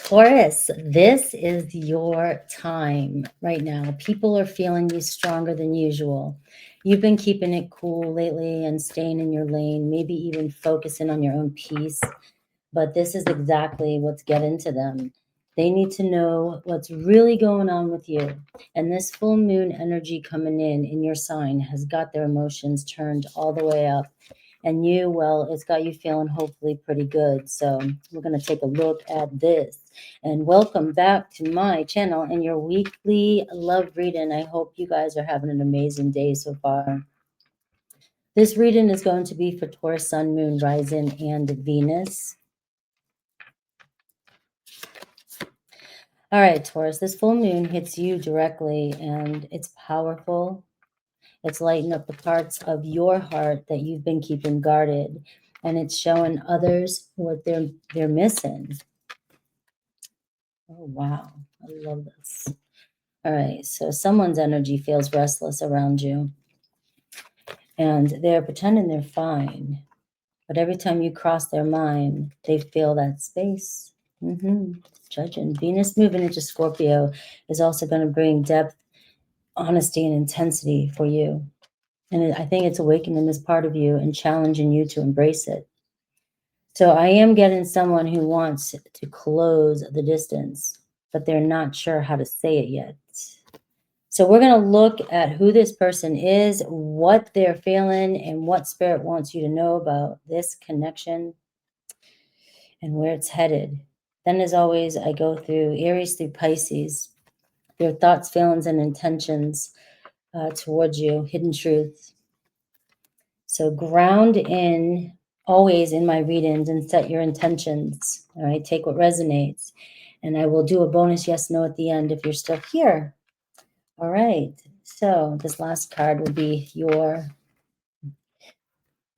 Taurus, this is your time right now. People are feeling you stronger than usual. You've been keeping it cool lately and staying in your lane, maybe even focusing on your own peace. But this is exactly what's getting to them. They need to know what's really going on with you. And this full moon energy coming in your sign has got their emotions turned all the way up. And you, well, it's got you feeling hopefully pretty good. So we're going to take a look at this. And welcome back to my channel and your weekly love reading. I hope you guys are having an amazing day so far. This reading is going to be for Taurus, Sun, Moon, Rising, and Venus. All right, Taurus, this full moon hits you directly and it's powerful. It's lighting up the parts of your heart that you've been keeping guarded, and it's showing others what they're missing. Oh, wow. I love this. All right, so someone's energy feels restless around you, and they're pretending they're fine. But every time you cross their mind, they feel that space. Judging. Venus moving into Scorpio is also going to bring depth, honesty, and intensity for you. And I think it's awakening this part of you and challenging you to embrace it. So I am getting someone who wants to close the distance, but they're not sure how to say it yet. So we're going to look at who this person is, what they're feeling, and what Spirit wants you to know about this connection and where it's headed. Then, as always, I go through Aries through Pisces, their thoughts, feelings, and intentions towards you, hidden truths. So ground in always in my readings and set your intentions. All right, take what resonates. And I will do a bonus yes, no at the end if you're still here. All right, so this last card will be your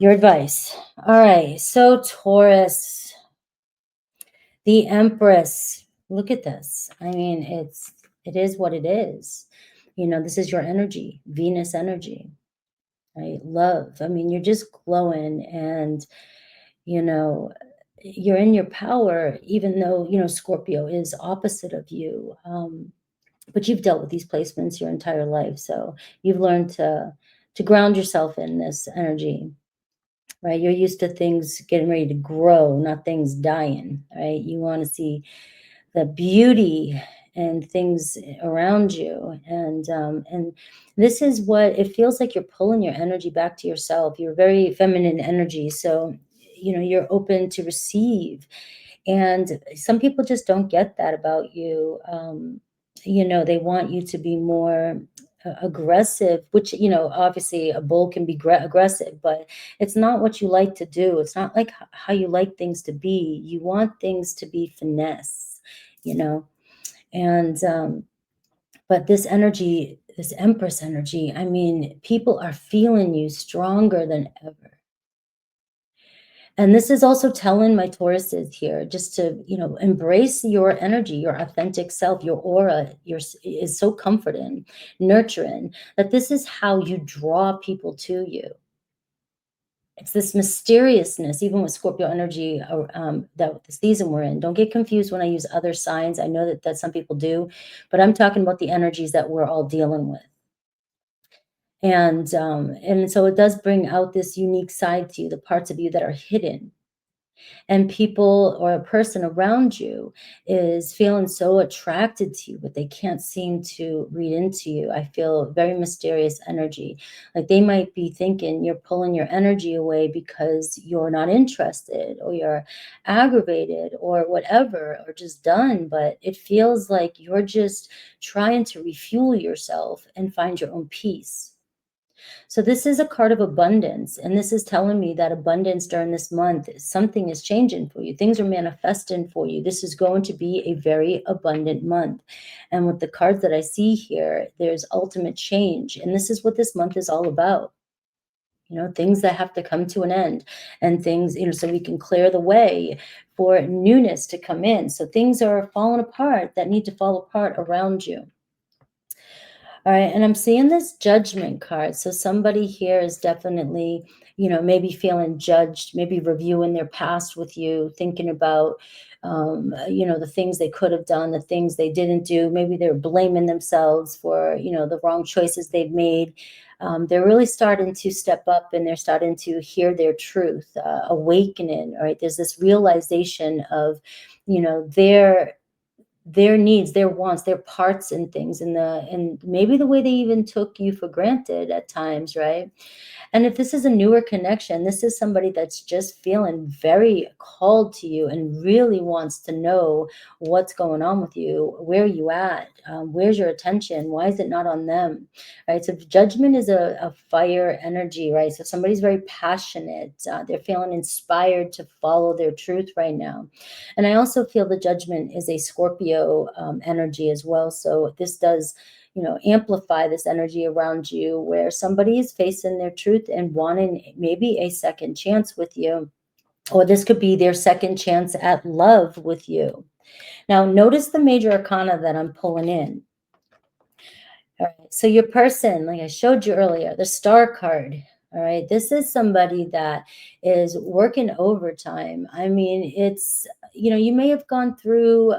advice. All right, so Taurus, the Empress. Look at this. I mean, it is what it is. You know, this is your energy, Venus energy, right? Love. I mean, you're just glowing, and you know, you're in your power, even though, you know, Scorpio is opposite of you. But you've dealt with these placements your entire life. So you've learned to ground yourself in this energy, right? You're used to things getting ready to grow, not things dying, right? You want to see the beauty and things around you. And this is what it feels like. You're pulling your energy back to yourself. You're very feminine energy. So, you know, you're open to receive. And some people just don't get that about you. You know, they want you to be more aggressive, which, you know, obviously a bull can be aggressive, but it's not what you like to do. It's not like how you like things to be. You want things to be finesse, you know. And but this energy, this Empress energy, I mean, people are feeling you stronger than ever. And this is also telling my Tauruses here just to, you know, embrace your energy, your authentic self, your aura is so comforting, nurturing, that this is how you draw people to you. It's this mysteriousness, even with Scorpio energy that the season we're in. Don't get confused when I use other signs. I know that some people do, but I'm talking about the energies that we're all dealing with. And so it does bring out this unique side to you, the parts of you that are hidden. And people or a person around you is feeling so attracted to you, but they can't seem to read into you. I feel very mysterious energy. Like they might be thinking you're pulling your energy away because you're not interested or you're aggravated or whatever, or just done. But it feels like you're just trying to refuel yourself and find your own peace. So this is a card of abundance, and this is telling me that abundance during this month, something is changing for you. Things are manifesting for you. This is going to be a very abundant month. And with the cards that I see here, there's ultimate change. And this is what this month is all about. You know, things that have to come to an end, and things, you know, so we can clear the way for newness to come in. So things are falling apart that need to fall apart around you. All right, and I'm seeing this Judgment card. So somebody here is definitely, maybe feeling judged, maybe reviewing their past with you, thinking about, the things they could have done, the things they didn't do. Maybe they're blaming themselves for, the wrong choices they've made. They're really starting to step up, and they're starting to hear their truth, awakening. All right, there's this realization of, their needs, their wants, their parts in things, and maybe the way they even took you for granted at times, right? And if this is a newer connection, this is somebody that's just feeling very called to you and really wants to know what's going on with you. Where are you at? Where's your attention? Why is it not on them? Right? So Judgment is a fire energy, right? So somebody's very passionate. They're feeling inspired to follow their truth right now. And I also feel the Judgment is a Scorpio energy as well. So this does, amplify this energy around you, where somebody is facing their truth and wanting maybe a second chance with you, or this could be their second chance at love with you. Now, notice the major arcana that I'm pulling in. All right, so your person, like I showed you earlier, the Star card. All right, this is somebody that is working overtime. I mean, it's, you may have gone through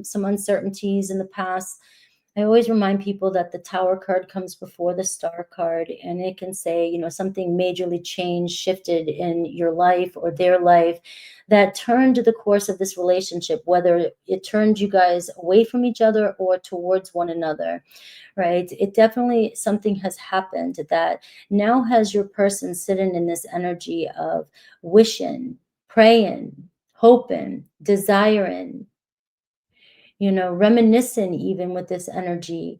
some uncertainties in the past. I always remind people that the Tower card comes before the Star card, and it can say, something majorly changed, shifted in your life or their life that turned the course of this relationship, whether it turned you guys away from each other or towards one another, right? It definitely, something has happened that now has your person sitting in this energy of wishing, praying, hoping, desiring, reminiscing even with this energy,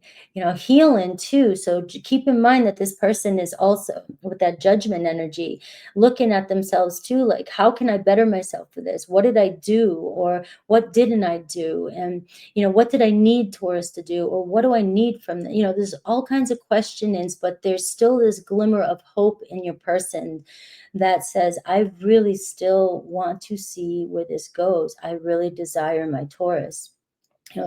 healing too. So keep in mind that this person is also with that Judgment energy, looking at themselves too, like, how can I better myself for this? What did I do? Or what didn't I do? And, what did I need Taurus to do? Or what do I need from them? There's all kinds of questionings, but there's still this glimmer of hope in your person that says, I really still want to see where this goes. I really desire my Taurus.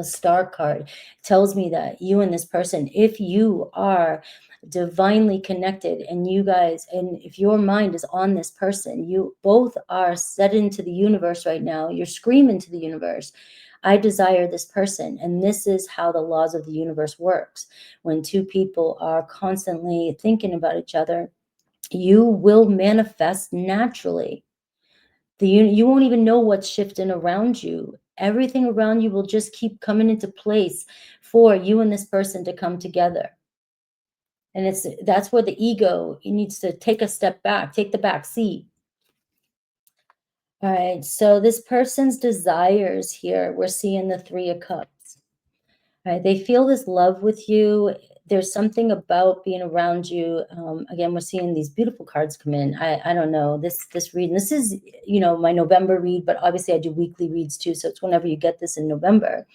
Star card tells me that you and this person, if you are divinely connected, and you guys, and if your mind is on this person, you both are set into the universe right now. You're screaming to the universe, I desire this person. And this is how the laws of the universe works. When two people are constantly thinking about each other, you will manifest naturally. You won't even know what's shifting around you. Everything around you will just keep coming into place for you and this person to come together. And that's where the ego needs to take a step back, take the back seat. All right, so this person's desires here, we're seeing the Three of Cups. Right, they feel this love with you. There's something about being around you. Again, we're seeing these beautiful cards come in. I don't know, this reading. This is, my November read, but obviously I do weekly reads too. So it's whenever you get this in November.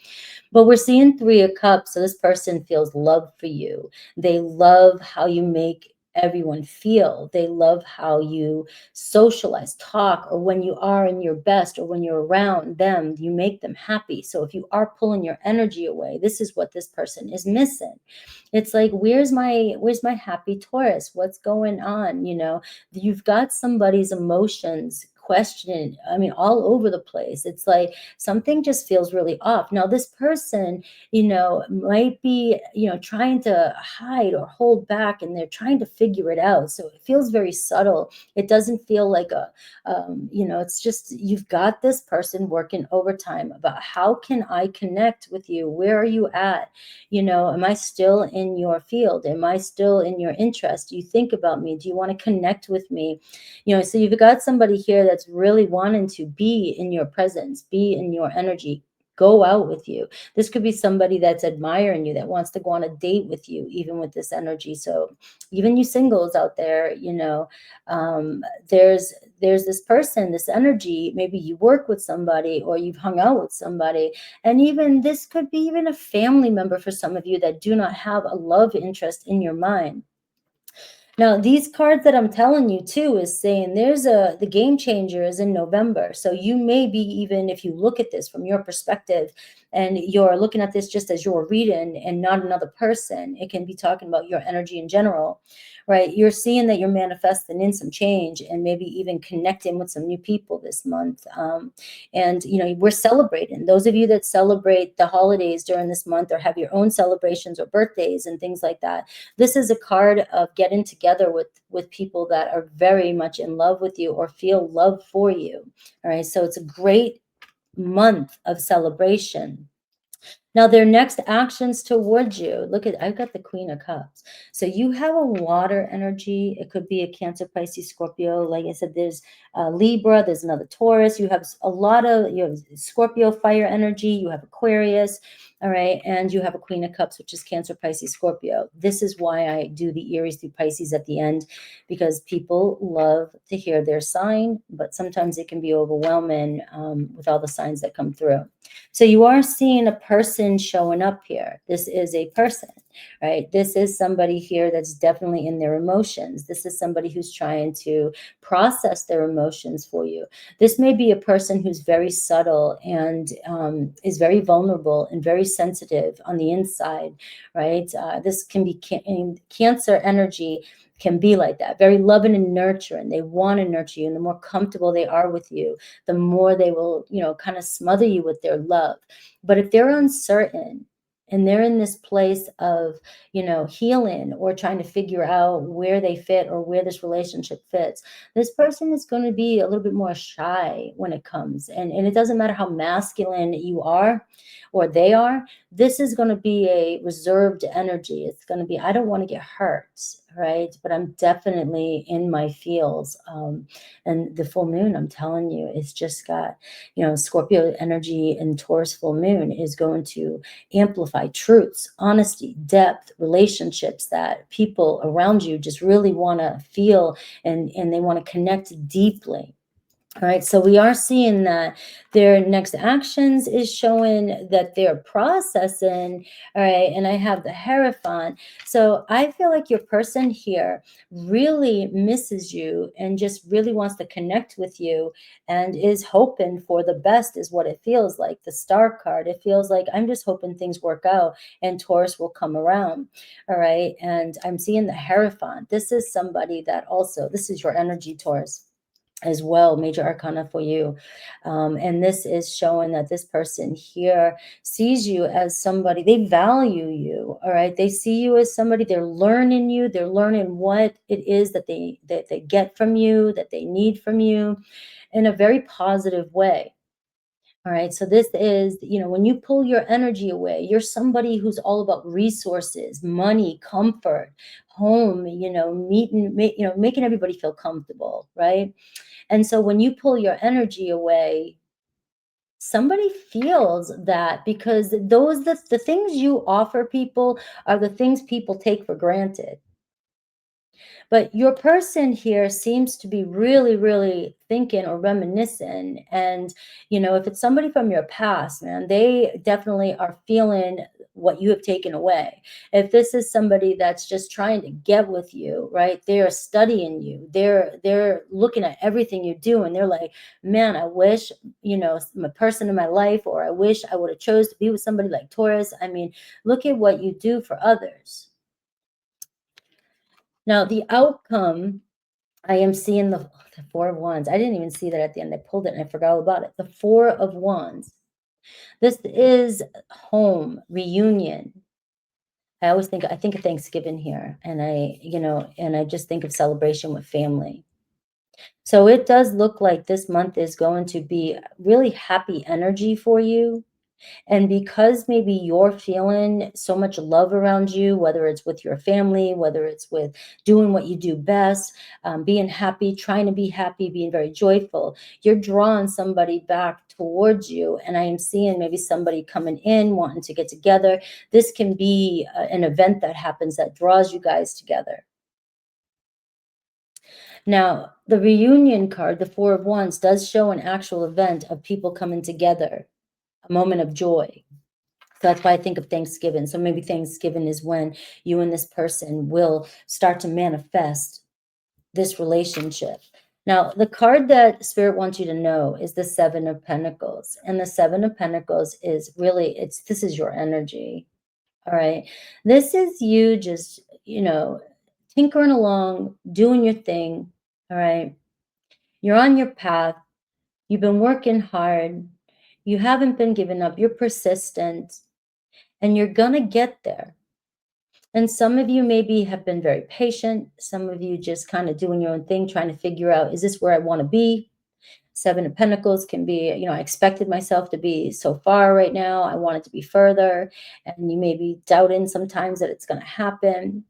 But we're seeing Three of Cups. So this person feels love for you. They love how you make everyone feel. They love how you socialize, talk, or when you are in your best, or when you're around them, you make them happy. So if you are pulling your energy away, this is what this person is missing. It's like, where's my happy Taurus? What's going on? You've got somebody's emotions questioning, I mean, all over the place. It's like something just feels really off. Now, this person, might be, trying to hide or hold back, and they're trying to figure it out. So it feels very subtle. It doesn't feel like it's just, you've got this person working overtime about, how can I connect with you? Where are you at? Am I still in your field? Am I still in your interest? Do you think about me? Do you want to connect with me? So you've got somebody here that's really wanting to be in your presence, be in your energy, go out with you. This could be somebody that's admiring you, that wants to go on a date with you, even with this energy. So even you singles out there, there's this person, this energy, maybe you work with somebody, or you've hung out with somebody, and even this could be even a family member for some of you that do not have a love interest in your mind. Now, these cards that I'm telling you too is saying the game changer is in November. So you may be, even if you look at this from your perspective and you're looking at this just as your reading and not another person, it can be talking about your energy in general, right? You're seeing that you're manifesting in some change and maybe even connecting with some new people this month. And, we're celebrating. Those of you that celebrate the holidays during this month or have your own celebrations or birthdays and things like that, this is a card of getting together with people that are very much in love with you or feel love for you. All right, so it's a great month of celebration. Now, their next actions towards you, look at, I've got the Queen of Cups. So you have a water energy. It could be a Cancer, Pisces, Scorpio. Like I said, there's Libra, there's another Taurus. You have a lot of, Scorpio fire energy. You have Aquarius, all right? And you have a Queen of Cups, which is Cancer, Pisces, Scorpio. This is why I do the Aries through Pisces at the end, because people love to hear their sign, but sometimes it can be overwhelming with all the signs that come through. So you are seeing a person showing up here. This is a person, right? This is somebody here that's definitely in their emotions. This is somebody who's trying to process their emotions for you. This may be a person who's very subtle and is very vulnerable and very sensitive on the inside, right? This can be Cancer energy can be like that, very loving and nurturing. They want to nurture you, and the more comfortable they are with you, the more they will, kind of smother you with their love. But if they're uncertain and they're in this place of, healing or trying to figure out where they fit or where this relationship fits, this person is going to be a little bit more shy when it comes. And it doesn't matter how masculine you are or they are, this is going to be a reserved energy. It's going to be, I don't want to get hurt, right? But I'm definitely in my feels. And the full moon, I'm telling you, it's just got, Scorpio energy, and Taurus full moon is going to amplify truths, honesty, depth, relationships that people around you just really want to feel, and they want to connect deeply. All right, so we are seeing that their next actions is showing that they're processing. All right, and I have the Hierophant. So I feel like your person here really misses you and just really wants to connect with you and is hoping for the best, is what it feels like. The Star card, it feels like I'm just hoping things work out and Taurus will come around. All right, and I'm seeing the Hierophant. This is somebody that also, this is your energy, Taurus, as well, major arcana for you. And this is showing that this person here sees you as somebody, they value you. All right, they see you as somebody, they're learning you, they're learning what it is that they get from you, that they need from you, in a very positive way. All right, so this is, when you pull your energy away, you're somebody who's all about resources, money, comfort, home, making everybody feel comfortable, right? And so when you pull your energy away, somebody feels that, because the things you offer people are the things people take for granted. But your person here seems to be really, really thinking or reminiscing. And, if it's somebody from your past, man, they definitely are feeling what you have taken away. If this is somebody that's just trying to get with you, right? They're studying you. They're looking at everything you do, and they're like, man, I wish, I'm a person in my life, or I wish I would have chose to be with somebody like Taurus. I mean, look at what you do for others. Now, the outcome, I am seeing the Four of Wands. I didn't even see that at the end. I pulled it and I forgot all about it. The Four of Wands. This is home, reunion. I think of Thanksgiving here, and I just think of celebration with family. So it does look like this month is going to be really happy energy for you. And because maybe you're feeling so much love around you, whether it's with your family, whether it's with doing what you do best, being happy, trying to be happy, being very joyful, you're drawing somebody back towards you. And I am seeing maybe somebody coming in, wanting to get together. This can be an event that happens that draws you guys together. Now, the reunion card, the Four of Wands, does show an actual event of people coming together, a moment of joy. So that's why I think of Thanksgiving. So maybe Thanksgiving is when you and this person will start to manifest this relationship. Now, the card that Spirit wants you to know is the Seven of Pentacles. And the Seven of Pentacles is really, this is your energy. All right. This is you just, tinkering along, doing your thing. All right. You're on your path. You've been working hard. You haven't been giving up. You're persistent and you're going to get there. And some of you maybe have been very patient. Some of you just kind of doing your own thing, trying to figure out, is this where I want to be? Seven of Pentacles can be, I expected myself to be so far right now. I want it to be further. And you may be doubting sometimes that it's going to happen.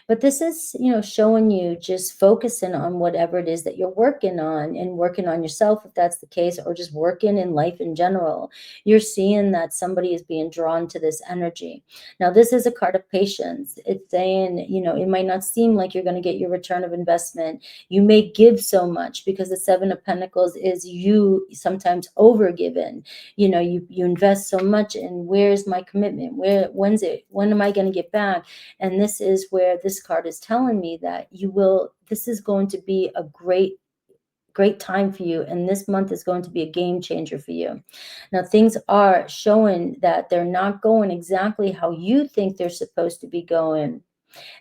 But this is, showing you just focusing on whatever it is that you're working on and working on yourself, if that's the case, or just working in life in general. You're seeing that somebody is being drawn to this energy. Now, this is a card of patience. It's saying, it might not seem like you're going to get your return of investment. You may give so much because the Seven of Pentacles is you sometimes overgiven. You invest so much in where's my commitment? When am I going to get back? And this is where this card is telling me that this is going to be a great time for you. And this month is going to be a game changer for you. Now, things are showing that they're not going exactly how you think they're supposed to be going.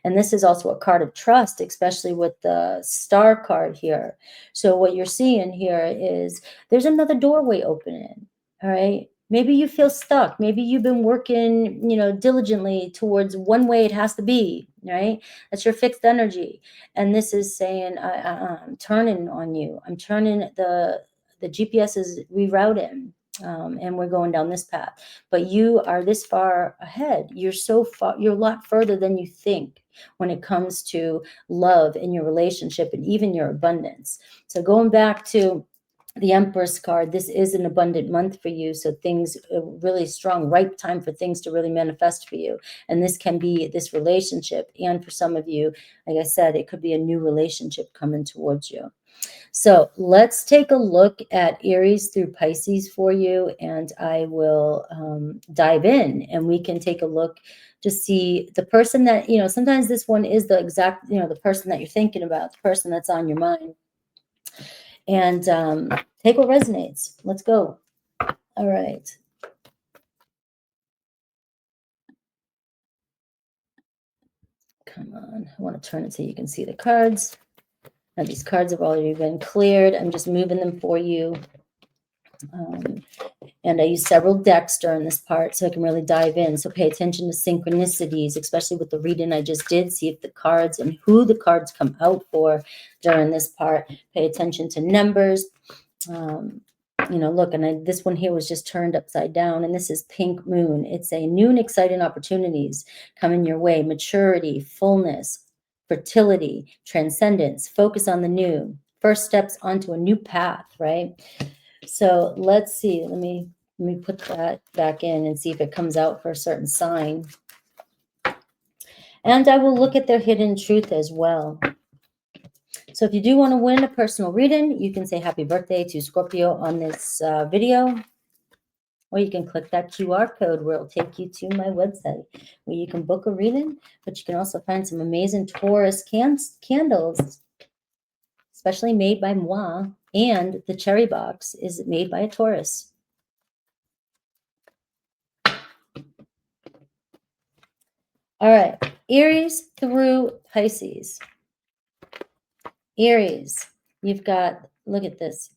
And this is also a card of trust, especially with the star card here. So what you're seeing here is there's another doorway opening. All right. Maybe you feel stuck. Maybe you've been working, diligently towards one way it has to be, right? That's your fixed energy. And this is saying, I'm turning on you. I'm turning the GPS is rerouting. And we're going down this path, but you are this far ahead. You're a lot further than you think when it comes to love in your relationship and even your abundance. So going back to the Empress card, this is an abundant month for you. So things are really strong, ripe time for things to really manifest for you. And this can be this relationship. And for some of you, like I said, it could be a new relationship coming towards you. So let's take a look at Aries through Pisces for you, and I will dive in and we can take a look to see the person that, sometimes this one is the exact, the person that you're thinking about, the person that's on your mind. And take what resonates. Let's go. All right. Come on. I want to turn it so you can see the cards. Now, these cards have already been cleared. I'm just moving them for you. And I use several decks during this part so I can really dive in. So pay attention to synchronicities, especially with the reading I just did. See if the cards and who the cards come out for during this part. Pay attention to numbers. Look, and this one here was just turned upside down, and this is Pink Moon. It's a new and exciting opportunities coming your way. Maturity, fullness, fertility, transcendence, focus on the new. First steps onto a new path, right? So let's see. Let me put that back in and see if it comes out for a certain sign. And I will look at their hidden truth as well. So if you do want to win a personal reading, you can say happy birthday to Scorpio on this video. Or you can click that QR code where it'll take you to my website where you can book a reading. But you can also find some amazing Taurus candles, especially made by moi. And the cherry box is made by a Taurus. All right, Aries through Pisces. Aries, you've got, look at this,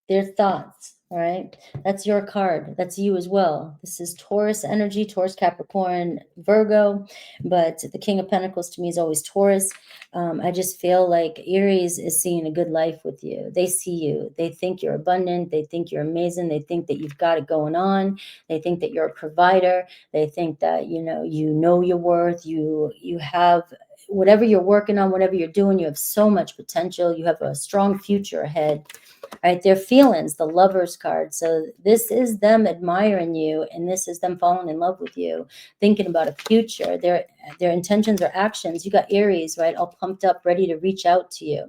their thoughts, all right? That's your card. That's you as well. This is Taurus energy, Taurus, Capricorn, Virgo, but the King of Pentacles to me is always Taurus. I just feel like Aries is seeing a good life with you. They see you. They think you're abundant. They think you're amazing. They think that you've got it going on. They think that you're a provider. They think that, you know your worth. You have whatever you're working on, whatever you're doing, you have so much potential. You have a strong future ahead. Right, their feelings, the Lovers card. So this is them admiring you, and this is them falling in love with you, thinking about a future. Their intentions or actions. You got Aries, right, all pumped up, ready to reach out to you.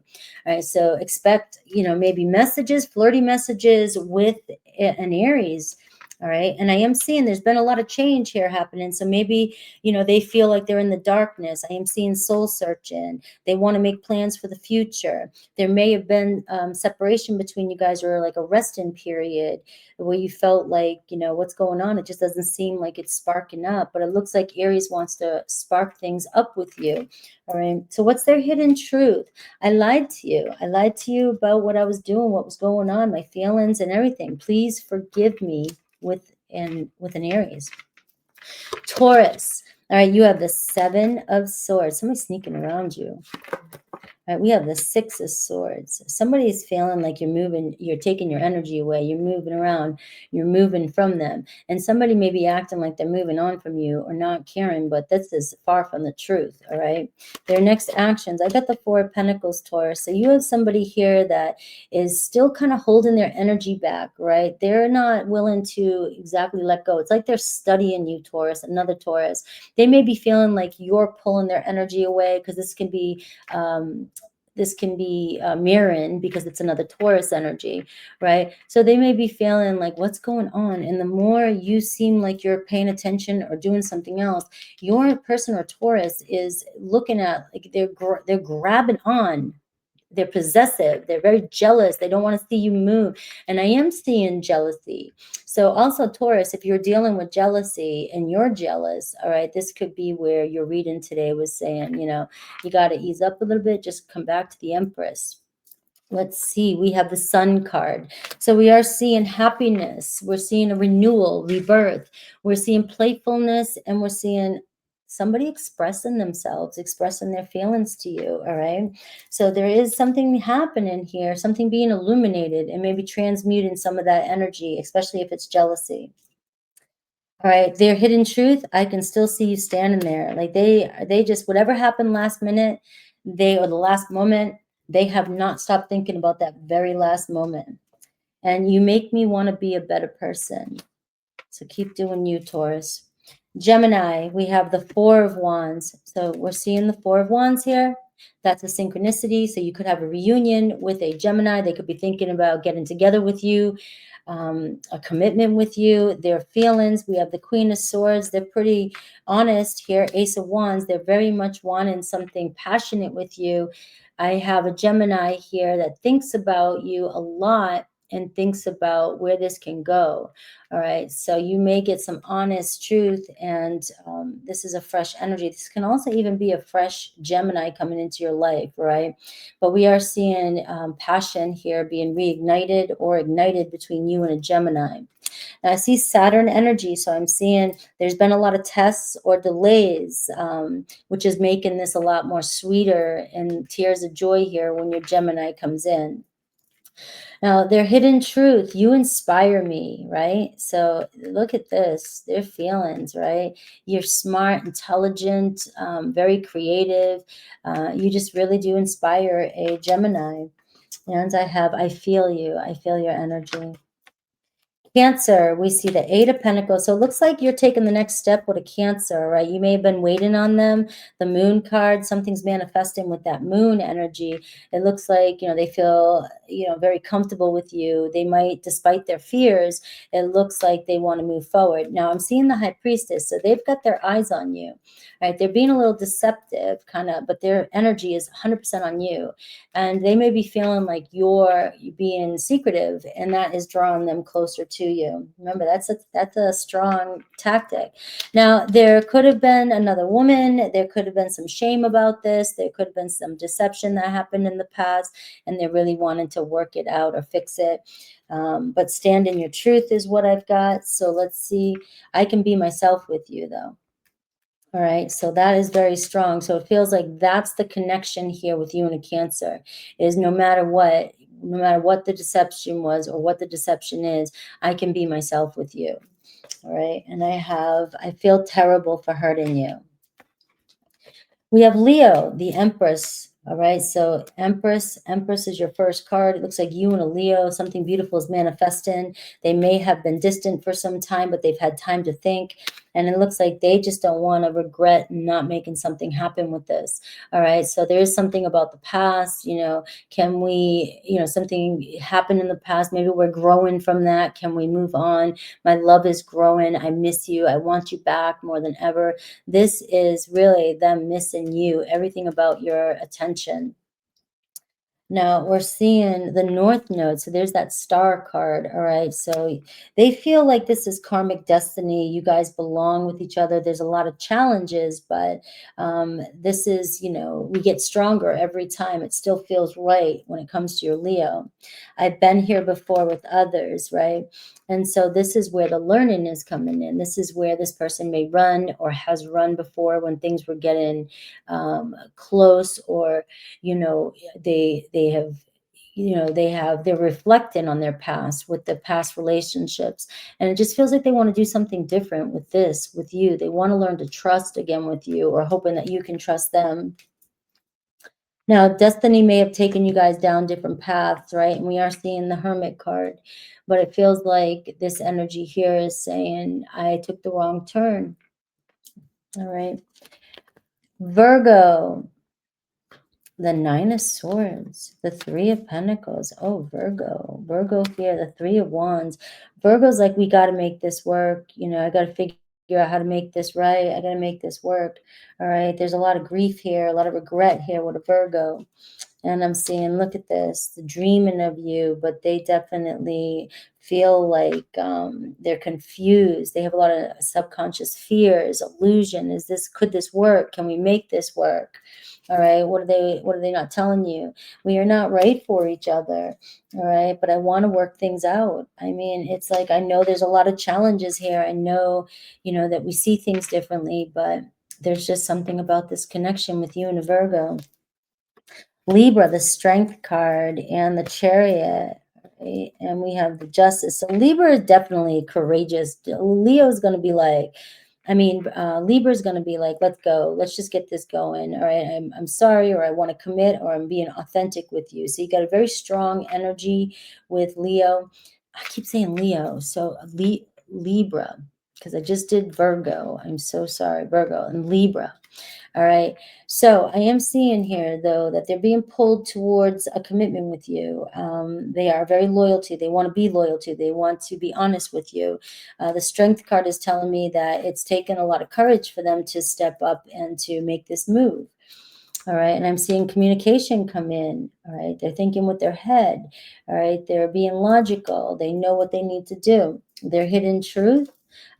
All right, so expect, maybe messages, flirty messages with an Aries. All right. And I am seeing there's been a lot of change here happening. So maybe, they feel like they're in the darkness. I am seeing soul searching. They want to make plans for the future. There may have been separation between you guys, or like a resting period where you felt like, what's going on? It just doesn't seem like it's sparking up. But it looks like Aries wants to spark things up with you. All right. So what's their hidden truth? I lied to you. I lied to you about what I was doing, what was going on, my feelings and everything. Please forgive me with an Aries. Taurus. All right, you have the 7 of Swords. Somebody's sneaking around you. All right, we have the 6 of Swords. Somebody's feeling like you're taking your energy away. You're moving around. You're moving from them. And somebody may be acting like they're moving on from you or not caring, but this is far from the truth, all right? Their next actions. I got the 4 of Pentacles, Taurus. So you have somebody here that is still kind of holding their energy back, right? They're not willing to exactly let go. It's like they're studying you, Taurus, another Taurus. They may be feeling like you're pulling their energy away, because this can be mirroring, because it's another Taurus energy, right? So they may be feeling like, what's going on? And the more you seem like you're paying attention or doing something else, your person or Taurus is looking at, like, they're grabbing on. They're possessive. They're very jealous. They don't want to see you move. And I am seeing jealousy. So also, Taurus, if you're dealing with jealousy and you're jealous, all right, this could be where your reading today was saying, you got to ease up a little bit. Just come back to the Empress. Let's see, we have the Sun card. So we are seeing happiness. We're seeing a renewal, rebirth. We're seeing playfulness, and we're seeing somebody expressing themselves, expressing their feelings to you, all right? So there is something happening here, something being illuminated, and maybe transmuting some of that energy, especially if it's jealousy. All right, their hidden truth, I can still see you standing there. Like they just, whatever happened last minute, or the last moment, they have not stopped thinking about that very last moment. And you make me want to be a better person. So keep doing you, Taurus. Gemini, we have the 4 of Wands. So we're seeing the 4 of Wands here. That's a synchronicity. So you could have a reunion with a Gemini. They could be thinking about getting together with you, a commitment with you, their feelings. We have the Queen of Swords. They're pretty honest here. Ace of Wands. They're very much wanting something passionate with you. I have a Gemini here that thinks about you a lot and thinks about where this can go. All right, so you may get some honest truth, and this is a fresh energy. This can also even be a fresh Gemini coming into your life, right? But we are seeing passion here being reignited or ignited between you and a Gemini. Now I see Saturn energy, so I'm seeing there's been a lot of tests or delays, which is making this a lot more sweeter, and tears of joy here when your Gemini comes in. Now, their hidden truth, you inspire me, right? So look at this, their feelings, right? You're smart, intelligent, very creative. You just really do inspire a Gemini. And I feel you. I feel your energy. Cancer, we see the 8 of Pentacles. So it looks like you're taking the next step with a Cancer, right? You may have been waiting on them. The Moon card, something's manifesting with that Moon energy. It looks like, they feel, very comfortable with you. They might, despite their fears, it looks like they want to move forward. Now I'm seeing the High Priestess. So they've got their eyes on you, right? They're being a little deceptive kind of, but their energy is 100% on you. And they may be feeling like you're being secretive, and that is drawing them closer to you. Remember, that's a strong tactic. Now, there could have been another woman. There could have been some shame about this. There could have been some deception that happened in the past, and they really wanted to work it out or fix it. But stand in your truth is what I've got. So let's see. I can be myself with you, though. All right, so that is very strong. So it feels like that's the connection here with you and a Cancer, is no matter what the deception was or what the deception is, I can be myself with you. All right, and I feel terrible for hurting you. We have Leo, the Empress. All right, so Empress is your first card. It looks like you and a Leo, something beautiful is manifesting. They may have been distant for some time, but they've had time to think. And it looks like they just don't want to regret not making something happen with this. All right. So there is something about the past, can we, something happened in the past. Maybe we're growing from that. Can we move on? My love is growing. I miss you. I want you back more than ever. This is really them missing you, everything about your attention. Now we're seeing the North Node. So there's that star card. All right. So they feel like this is karmic destiny. You guys belong with each other. There's a lot of challenges, but this is, we get stronger every time. It still feels right when it comes to your Leo. I've been here before with others, right? And so this is where the learning is coming in. This is where this person may run or has run before when things were getting close, or they have they're reflecting on their past with the past relationships, and it just feels like they want to do something different with you. They want to learn to trust again with you, or hoping that you can trust them. Now destiny may have taken you guys down different paths, right? And we are seeing the Hermit card, but it feels like this energy here is saying, I took the wrong turn. All right, Virgo, the Nine of Swords, the Three of Pentacles. Oh, Virgo here, the Three of Wands. Virgo's like, we got to make this work. I got to figure out how to make this right. I got to make this work. All right. There's a lot of grief here, a lot of regret here with a Virgo. And I'm seeing, look at this, the dreaming of you, but they definitely feel like they're confused. They have a lot of subconscious fears, illusion. Could this work? Can we make this work? All right. What are they not telling you? We are not right for each other. All right. But I want to work things out. I mean, it's like, I know there's a lot of challenges here. I know, that we see things differently, but there's just something about this connection with you and a Virgo. Libra, the Strength card, and the Chariot, right? And we have the Justice. So Libra is definitely courageous. Leo is going to be like, Libra is going to be like, let's go. Let's just get this going. All right. I'm sorry, or I want to commit, or I'm being authentic with you. So you got a very strong energy with Leo. I keep saying Leo. So Libra, because I just did Virgo. I'm so sorry, Virgo and Libra. All right. So I am seeing here, though, that they're being pulled towards a commitment with you. They are very loyal to you. They want to be loyal to you. They want to be honest with you. The Strength card is telling me that it's taken a lot of courage for them to step up and to make this move. All right. And I'm seeing communication come in. All right. They're thinking with their head. All right. They're being logical. They know what they need to do. Their hidden truth,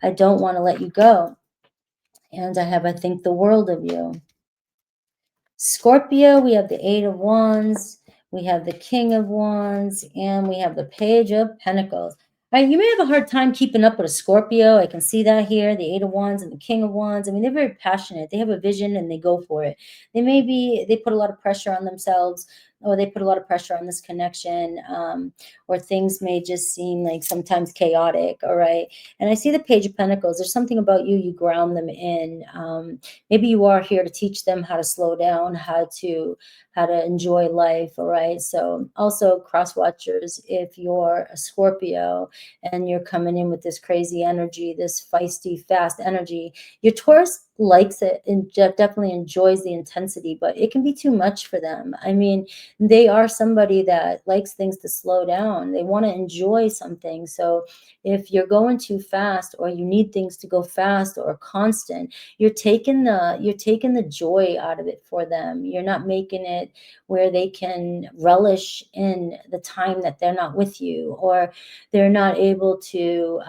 I don't want to let you go. And I think the world of you. Scorpio, we have the Eight of Wands, we have the King of Wands, and we have the Page of Pentacles. All right, you may have a hard time keeping up with a Scorpio. I can see that here, the Eight of Wands and the King of Wands. I mean, they're very passionate. They have a vision and they go for it. They put a lot of pressure on themselves, or they put a lot of pressure on this connection, or things may just seem like sometimes chaotic. All right. And I see the Page of Pentacles. There's something about you ground them in. Maybe you are here to teach them how to slow down, how to enjoy life. All right. So also, cross watchers, if you're a Scorpio and you're coming in with this crazy energy, this feisty, fast energy, your Taurus likes it and definitely enjoys the intensity, but it can be too much for them. I mean, they are somebody that likes things to slow down. They want to enjoy something. So if you're going too fast, or you need things to go fast or constant, you're taking the joy out of it for them. You're not making it where they can relish in the time that they're not with you, or they're not able to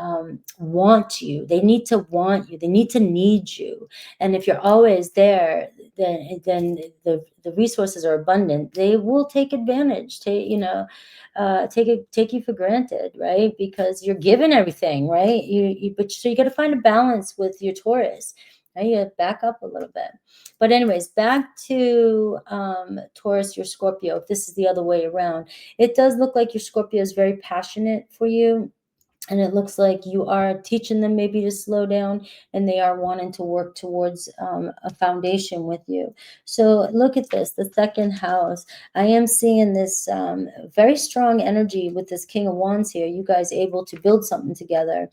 want you. They need to want you. They need to need you. And if you're always there, then the resources are abundant. They will take advantage. Take you for granted, right? Because you're given everything, right? So you got to find a balance with your Taurus. Right? You back up a little bit. But anyways, back to Taurus, your Scorpio. If this is the other way around, it does look like your Scorpio is very passionate for you. And it looks like you are teaching them maybe to slow down, and they are wanting to work towards a foundation with you. So look at this, the second house. I am seeing this very strong energy with this King of Wands here. You guys able to build something together.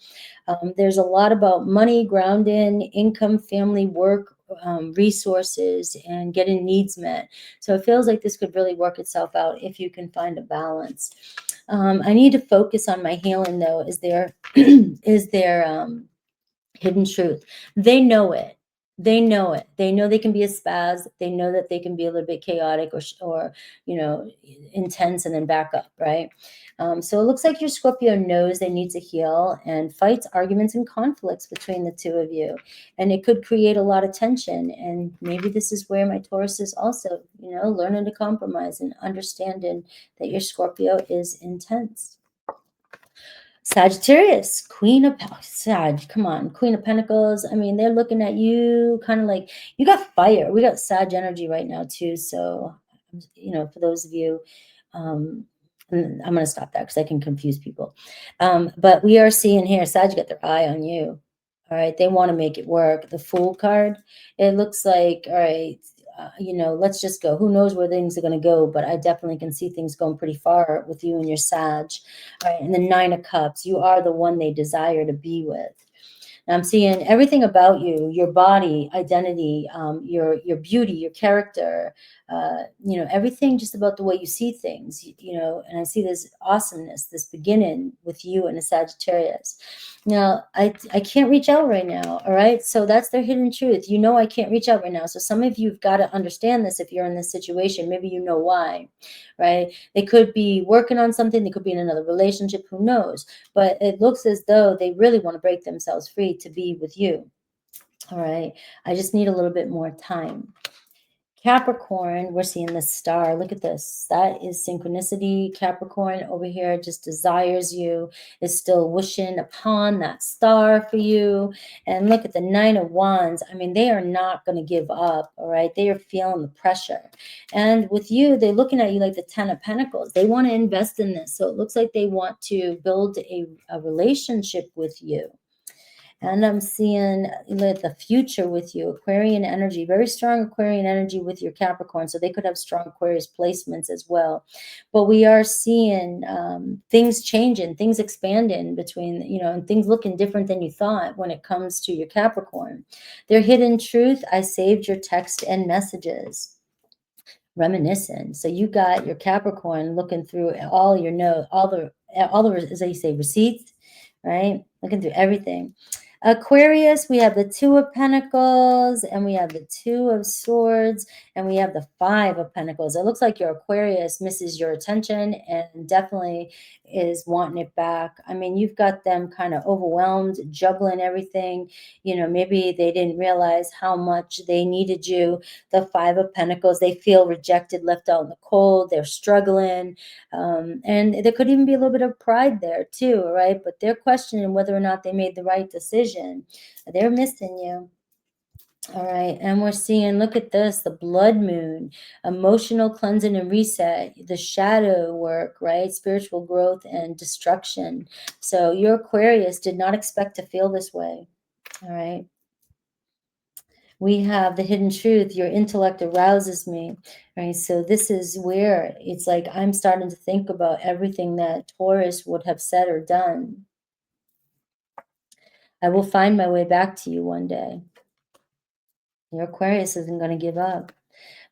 There's a lot about money, ground in, income, family, work, resources, and getting needs met. So it feels like this could really work itself out if you can find a balance. I need to focus on my healing though. Is there is there hidden truth? They know it. They know it. They know they can be a spaz. They know that they can be a little bit chaotic or intense and then back up, right? So it looks like your Scorpio knows they need to heal and fights arguments and conflicts between the two of you. And it could create a lot of tension. And maybe this is where my Taurus is also, learning to compromise and understanding that your Scorpio is intense. Sagittarius, Queen of Sag, come on, Queen of Pentacles. I mean, they're looking at you kind of like you got fire. We got Sag energy right now too. So, for those of you, and I'm going to stop that because I can confuse people. But we are seeing here, Sag got their eye on you. All right, they want to make it work. The Fool card, it looks like, all right, let's just go. Who knows where things are going to go, but I definitely can see things going pretty far with you and your Sag. All right, and the Nine of Cups, you are the one they desire to be with. And I'm seeing everything about you, your body, identity, your beauty, your character, everything just about the way you see things, and I see this awesomeness, this beginning with you and a Sagittarius. Now, I can't reach out right now, all right? So that's their hidden truth. I can't reach out right now. So some of you've got to understand this if you're in this situation. Maybe you know why, right? They could be working on something. They could be in another relationship. Who knows? But it looks as though they really want to break themselves free to be with you, all right? I just need a little bit more time. Capricorn, we're seeing the star. Look at this. That is synchronicity. Capricorn over here just desires you, is still wishing upon that star for you. And look at the Nine of Wands. I mean, they are not going to give up, all right? They are feeling the pressure. And with you, they're looking at you like the Ten of Pentacles. They want to invest in this. So it looks like they want to build a relationship with you. And I'm seeing the future with you, Aquarian energy, very strong Aquarian energy with your Capricorn. So they could have strong Aquarius placements as well. But we are seeing things changing, things expanding between, and things looking different than you thought when it comes to your Capricorn. Their hidden truth, I saved your text and messages. Reminiscent. So you got your Capricorn looking through all your notes, all the, as they say, receipts, right? Looking through everything. Aquarius, we have the Two of Pentacles, and we have the Two of Swords, and we have the Five of Pentacles. It looks like your Aquarius misses your attention and definitely is wanting it back. I mean, you've got them kind of overwhelmed, juggling everything. Maybe they didn't realize how much they needed you. The Five of Pentacles, they feel rejected, left out in the cold. They're struggling. And there could even be a little bit of pride there too, right? But they're questioning whether or not they made the right decision. They're missing you. All right, and we're seeing, look at this, the blood moon, emotional cleansing and reset, the shadow work, right? Spiritual growth and destruction. So your Aquarius did not expect to feel this way. All right. We have the hidden truth. Your intellect arouses me, right? So this is where it's like I'm starting to think about everything that Taurus would have said or done. I will find my way back to you one day. Your Aquarius isn't going to give up.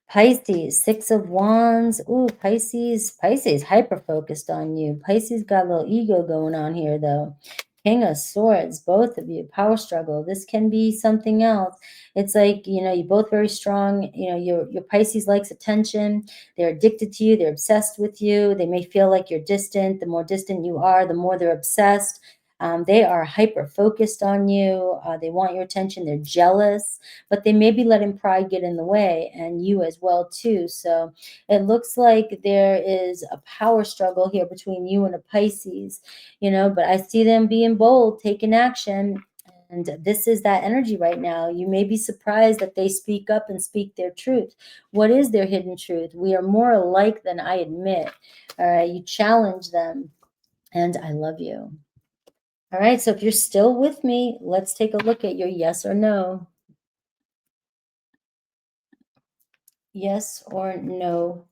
Pisces, Six of Wands. Ooh, Pisces hyper-focused on you. Pisces got a little ego going on here, though. King of Swords, both of you, power struggle. This can be something else. It's like, you're both very strong. Your Pisces likes attention. They're addicted to you. They're obsessed with you. They may feel like you're distant. The more distant you are, the more they're obsessed. They are hyper-focused on you. They want your attention. They're jealous, but they may be letting pride get in the way, and you as well, too. So it looks like there is a power struggle here between you and a Pisces, but I see them being bold, taking action. And this is that energy right now. You may be surprised that they speak up and speak their truth. What is their hidden truth? We are more alike than I admit. All right, you challenge them, and I love you. All right, so if you're still with me, let's take a look at your yes or no. Yes or no.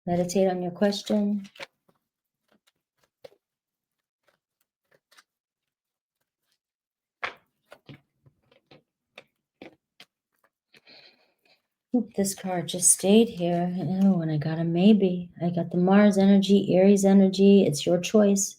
Meditate on your question. Oop, this card just stayed here. Oh, and I got a maybe. I got the Mars energy, Aries energy. It's your choice.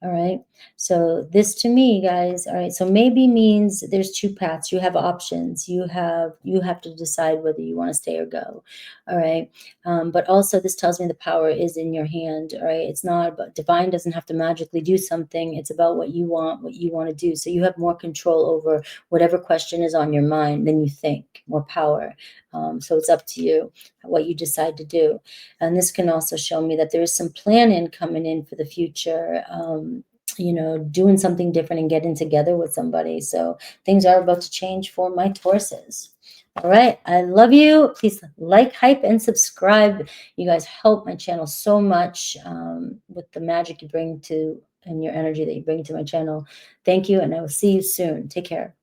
All right. So this to me, guys, all right. So maybe means there's two paths. You have options. You have to decide whether you want to stay or go. All right. But also this tells me the power is in your hand. All right. It's not about divine doesn't have to magically do something. It's about what you want to do. So you have more control over whatever question is on your mind than you think, more power. So it's up to you what you decide to do. And this can also show me that there is some planning coming in for the future, doing something different and getting together with somebody. So things are about to change for my Tauruses. All right. I love you. Please like, hype, and subscribe. You guys help my channel so much with the magic you bring to and your energy that you bring to my channel. Thank you. And I will see you soon. Take care.